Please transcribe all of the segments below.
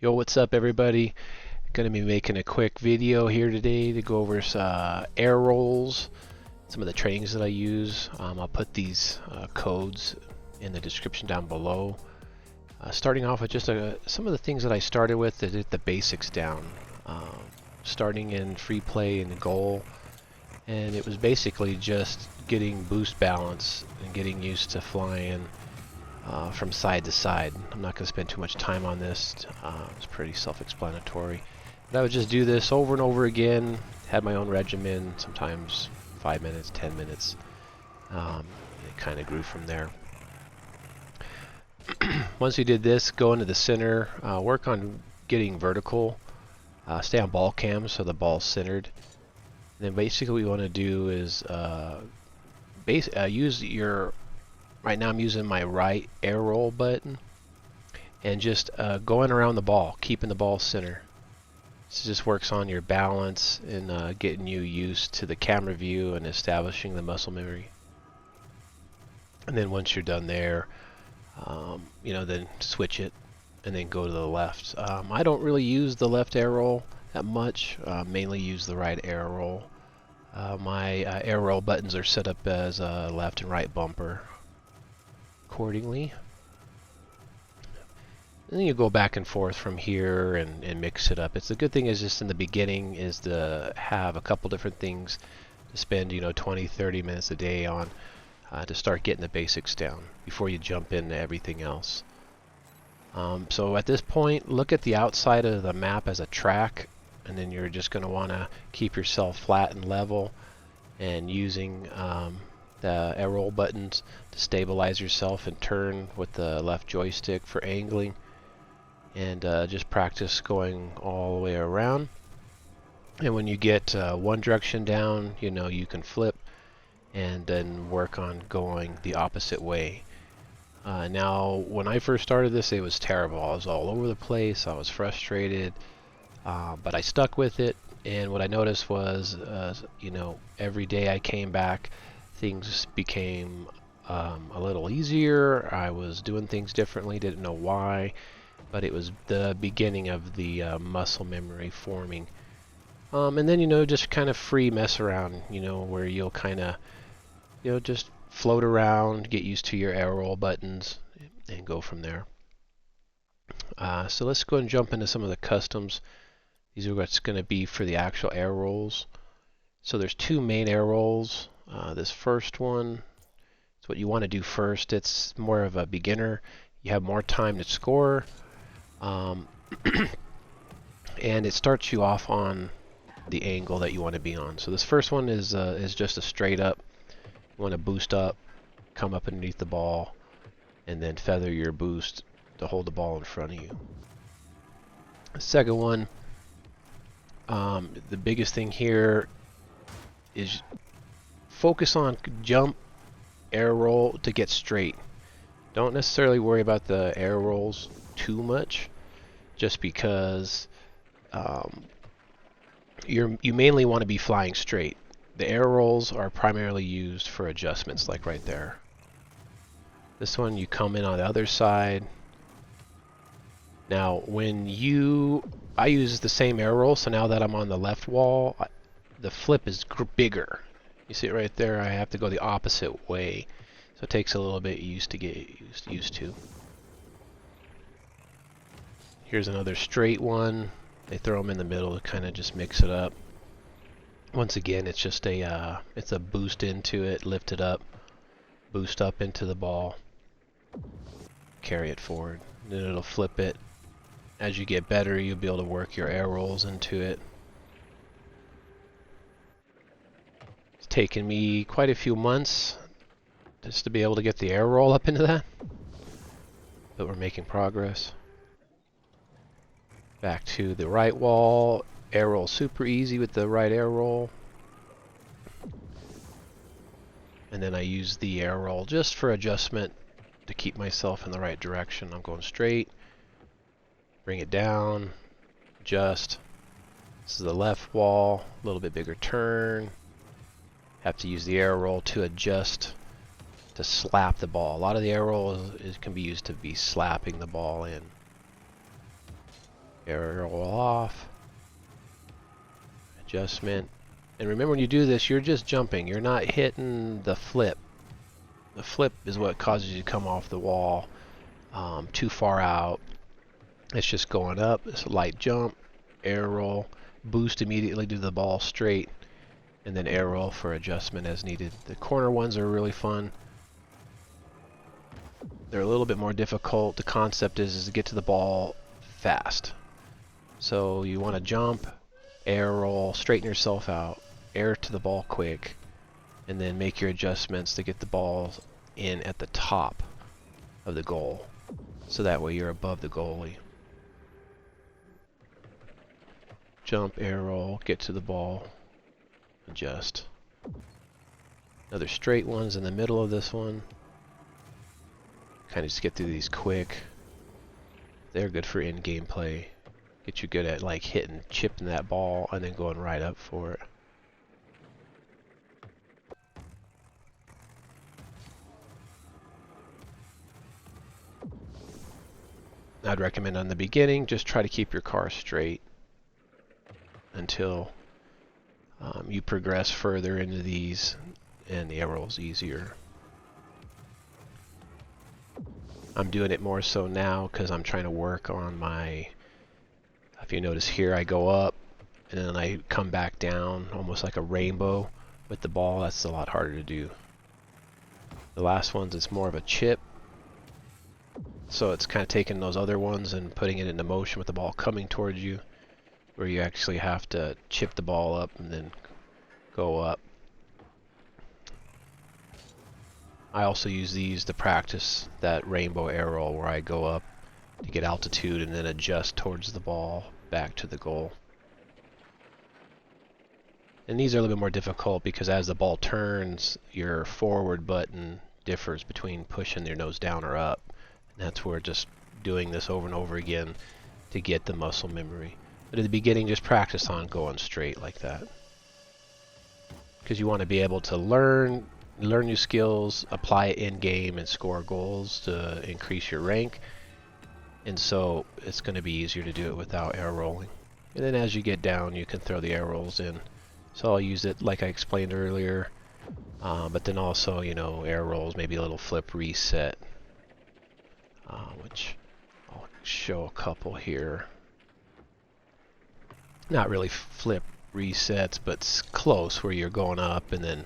Yo, what's up everybody? Gonna be making a quick video here today to go over air rolls, some of the trainings that I use. I'll put these codes in the description down below. Starting off with just some of the things that I started with to get the basics down. Starting in free play and goal, and it was basically just getting boost balance and getting used to flying from side to side. I'm not going to spend too much time on this. It's pretty self-explanatory. But I would just do this over and over again. Had my own regimen, sometimes 5 minutes, 10 minutes. It kind of grew from there. Once you did this, go into the center, work on getting vertical, stay on ball cam so the ball's centered. And then basically what you want to do is use your right now I'm using my right air roll button and just going around the ball, keeping the ball center. This just works on your balance and getting you used to the camera view and establishing the muscle memory. And then once you're done there, then switch it and then go to the left. I don't really use the left air roll that much, mainly use the right air roll. My air roll buttons are set up as a left and right bumper accordingly. And then you go back and forth from here and mix it up. It's the good thing is just in the beginning is to have a couple different things to spend 20-30 minutes a day on to start getting the basics down before you jump into everything else. So at this point, look at the outside of the map as a track, and then you're just going to want to keep yourself flat and level and using the air roll buttons to stabilize yourself and turn with the left joystick for angling, and just practice going all the way around. And when you get one direction down, you can flip and then work on going the opposite way. Now when I first started this, it was terrible. I was all over the place, I was frustrated, but I stuck with it. And what I noticed was every day I came back, things became a little easier. I was doing things differently, didn't know why, but it was the beginning of the muscle memory forming. And then just kind of free mess around, where you'll kind of just float around, get used to your air roll buttons, and go from there. So let's go and jump into some of the customs. These are what's going to be for the actual air rolls. So there's two main air rolls. This first one is what you want to do first. It's more of a beginner. You have more time to score, and it starts you off on the angle that you want to be on. So this first one is just a straight up. You want to boost up, come up underneath the ball, and then feather your boost to hold the ball in front of you. The second one, the biggest thing here is focus on jump, air roll to get straight. Don't necessarily worry about the air rolls too much, just because you mainly want to be flying straight. The air rolls are primarily used for adjustments, like right there. This one, you come in on the other side. Now I use the same air roll, so now that I'm on the left wall, the flip is bigger. You see it right there? I have to go the opposite way. So it takes a little bit to get used to. Here's another straight one. They throw them in the middle to kind of just mix it up. Once again, it's just it's a boost into it, lift it up, boost up into the ball, carry it forward. Then it'll flip it. As you get better, you'll be able to work your air rolls into it. It's taken me quite a few months just to be able to get the air roll up into that, but we're making progress. Back to the right wall. Air roll super easy with the right air roll. And then I use the air roll just for adjustment to keep myself in the right direction. I'm going straight, bring it down, adjust. This is the left wall, a little bit bigger turn. Have to use the air roll to adjust to slap the ball. A lot of the air roll can be used to be slapping the ball in. Arrow off. Adjustment. And remember, when you do this, you're just jumping. You're not hitting the flip. The flip is what causes you to come off the wall too far out. It's just going up. It's a light jump, air roll, boost immediately to the ball straight, and then air roll for adjustment as needed. The corner ones are really fun. They're a little bit more difficult. The concept is to get to the ball fast. So you want to jump, air roll, straighten yourself out, air to the ball quick, and then make your adjustments to get the ball in at the top of the goal. So that way you're above the goalie. Jump, air roll, get to the ball, adjust. Another straight ones in the middle of this one. Kind of just get through these quick. They're good for in-game play. Get you good at like hitting, chipping that ball, and then going right up for it. I'd recommend on the beginning, just try to keep your car straight until you progress further into these and the air roll's easier. I'm doing it more so now because I'm trying to work on my, if you notice here, I go up and then I come back down almost like a rainbow with the ball. That's a lot harder to do. The last ones, it's more of a chip. So it's kind of taking those other ones and putting it into motion with the ball coming towards you, where you actually have to chip the ball up and then go up. I also use these to practice that rainbow air roll where I go up to get altitude and then adjust towards the ball back to the goal. And these are a little bit more difficult because as the ball turns, your forward button differs between pushing your nose down or up. And that's where just doing this over and over again to get the muscle memory. But at the beginning, just practice on going straight like that. Because you want to be able to learn new skills, apply it in game, and score goals to increase your rank. And so it's going to be easier to do it without air rolling. And then as you get down, you can throw the air rolls in. So I'll use it like I explained earlier, but then also, you know, air rolls, maybe a little flip reset, which I'll show a couple here. Not really flip resets, but it's close, where you're going up and then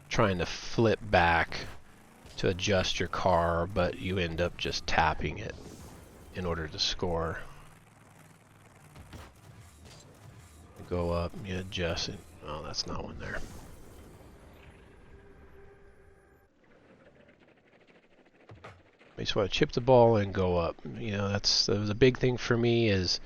trying to flip back to adjust your car, but you end up just tapping it in order to score. Go up, you adjust it. Oh, that's not one there. You just want to chip the ball and go up. You know, that was a big thing for me, is,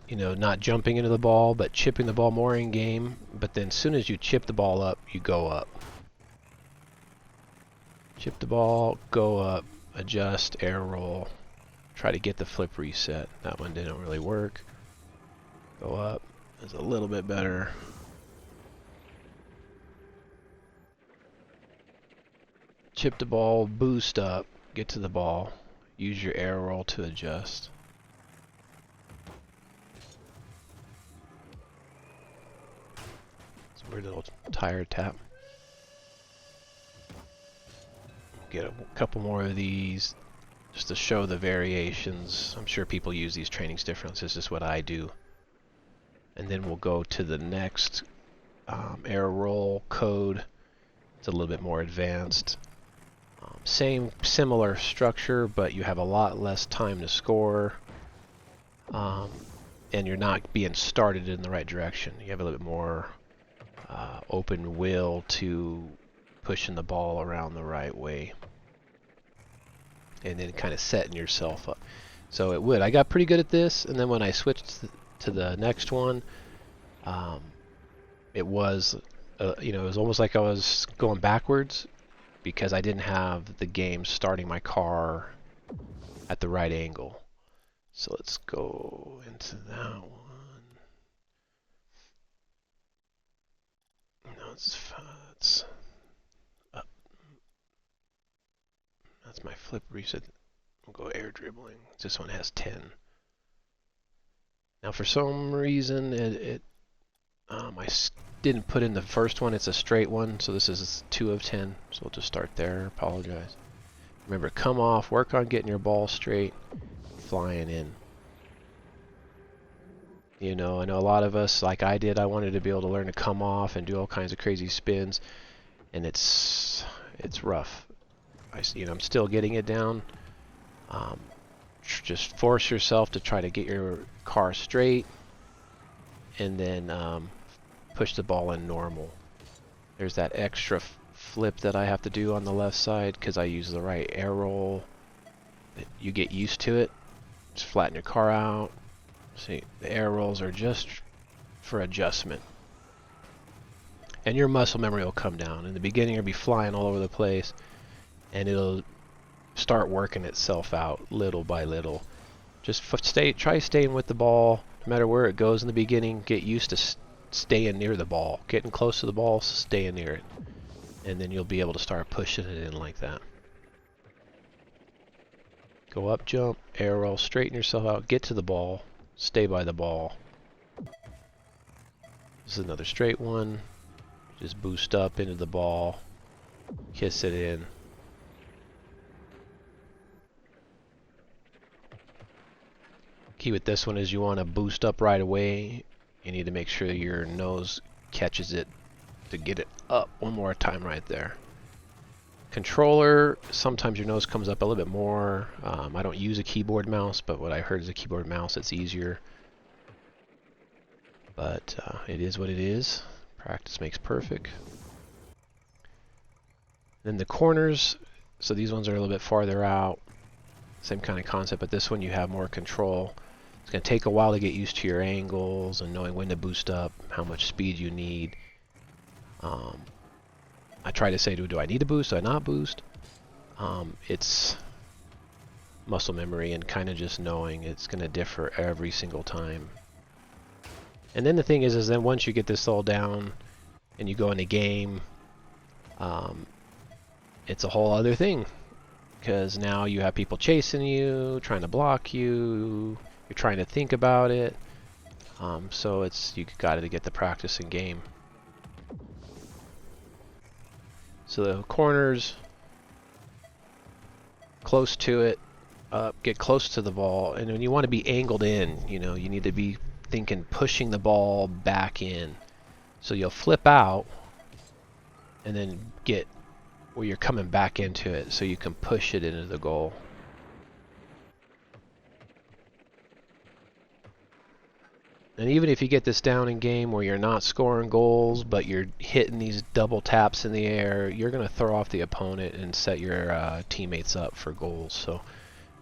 you know, not jumping into the ball, but chipping the ball more in game. But then as soon as you chip the ball up, you go up. Chip the ball, go up, adjust, air roll, try to get the flip reset. That one didn't really work. Go up, is a little bit better. Chip the ball, boost up, get to the ball, use your air roll to adjust. It's a weird little tire tap. Get a couple more of these just to show the variations. I'm sure people use these trainings differently. This is what I do. And then we'll go to the next air roll code. It's a little bit more advanced. Similar structure, but you have a lot less time to score. And you're not being started in the right direction. You have a little bit more open will to pushing the ball around the right way, and then kind of setting yourself up. So it would. I got pretty good at this, and then when I switched to the next one, it was, you know, it was almost like I was going backwards because I didn't have the game starting my car at the right angle. So let's go into that one. No, it's up. That's my flip reset. We'll go air dribbling. This one has 10. Now for some reason I didn't put in the first one. It's a straight one, so this is 2 of 10. So we'll just start there. Apologize. Remember, come off, work on getting your ball straight, flying in. You know, I know a lot of us, like I did, I wanted to be able to learn to come off and do all kinds of crazy spins, and it's rough. I'm still getting it down. Just force yourself to try to get your car straight, and then push the ball in normal. There's that extra flip that I have to do on the left side because I use the right air roll. You get used to it. Just flatten your car out. See, the air rolls are just for adjustment. And your muscle memory will come down. In the beginning, you'll be flying all over the place, and it'll start working itself out little by little. Just try staying with the ball, no matter where it goes in the beginning. Get used to staying near the ball, getting close to the ball, staying near it, and then you'll be able to start pushing it in like that. Go up, jump, air roll, straighten yourself out, get to the ball, stay by the ball. This is another straight one. Just boost up into the ball, kiss it in. Key with this one is you want to boost up right away. You need to make sure your nose catches it to get it up one more time right there. Controller, sometimes your nose comes up a little bit more. I don't use a keyboard mouse, but what I heard is a keyboard mouse, it's easier. But it is what it is. Practice makes perfect. Then the corners, so these ones are a little bit farther out. Same kind of concept, but this one you have more control. It's going to take a while to get used to your angles and knowing when to boost up, how much speed you need. I try to say, do I need to boost? Do I not boost? It's muscle memory and kind of just knowing. It's going to differ every single time. And then the thing is then once you get this all down and you go in a game, it's a whole other thing. Because now you have people chasing you, trying to block you, you're trying to think about it. So you got to get the practice in game. So the corners, close to it, get close to the ball, and when you want to be angled in, you need to be thinking pushing the ball back in. So you'll flip out and then get where you're coming back into it so you can push it into the goal. And even if you get this down in game where you're not scoring goals, but you're hitting these double taps in the air, you're going to throw off the opponent and set your teammates up for goals. So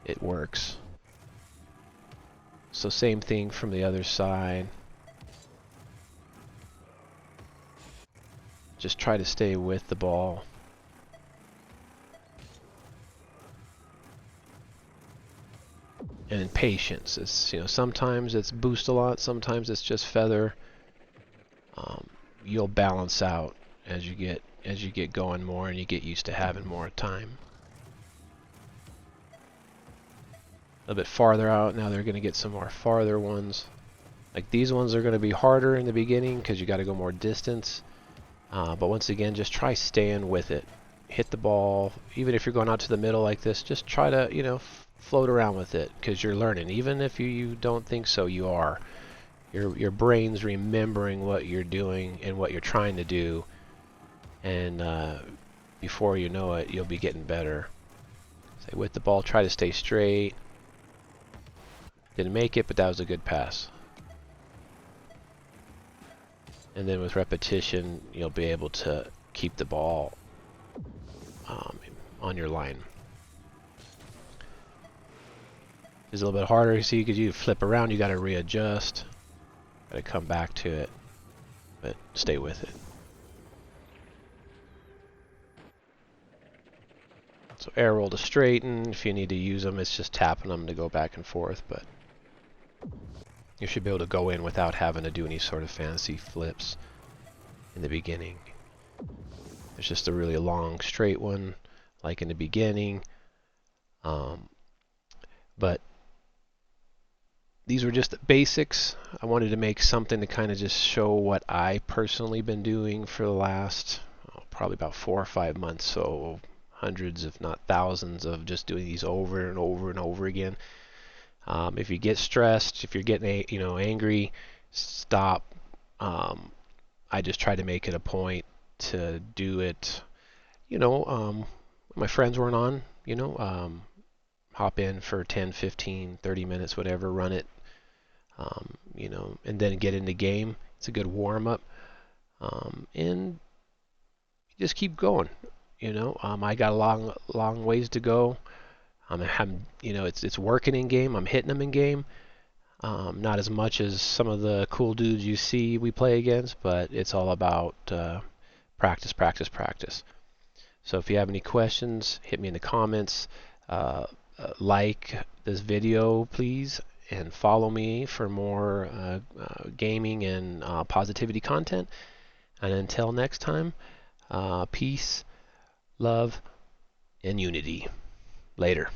it works. So same thing from the other side. Just try to stay with the ball. And patience. It's sometimes it's boost a lot, sometimes it's just feather. You'll balance out as you get going more and you get used to having more time. A little bit farther out now, they're going to get some more farther ones. Like these ones are going to be harder in the beginning because you got to go more distance. But once again, just try staying with it. Hit the ball, even if you're going out to the middle like this, just try to float around with it because you're learning. Even if you don't think so, you are. Your brain's remembering what you're doing and what you're trying to do, and before you know it, you'll be getting better. So with the ball, try to stay straight. Didn't make it, but that was a good pass. And then with repetition, you'll be able to keep the ball on your line. It's a little bit harder, you see, because you flip around, you got to readjust. Got to come back to it, but stay with it. So air roll to straighten. If you need to use them, it's just tapping them to go back and forth, but you should be able to go in without having to do any sort of fancy flips in the beginning. It's just a really long straight one, like in the beginning. But these were just the basics. I wanted to make something to kind of just show what I personally been doing for the last probably about 4 or 5 months. So hundreds, if not thousands, of just doing these over and over and over again. If you get stressed, if you're getting angry, stop. I just try to make it a point to do it. My friends weren't on. Hop in for 10, 15, 30 minutes, whatever, run it. And then get in the game. It's a good warm up. And just keep going. I got a long ways to go. It's working in game. I'm hitting them in game. Not as much as some of the cool dudes you see we play against, but it's all about practice, practice, practice. So if you have any questions, hit me in the comments. Like this video, please, and follow me for more gaming and positivity content. And until next time, peace, love, and unity. Later.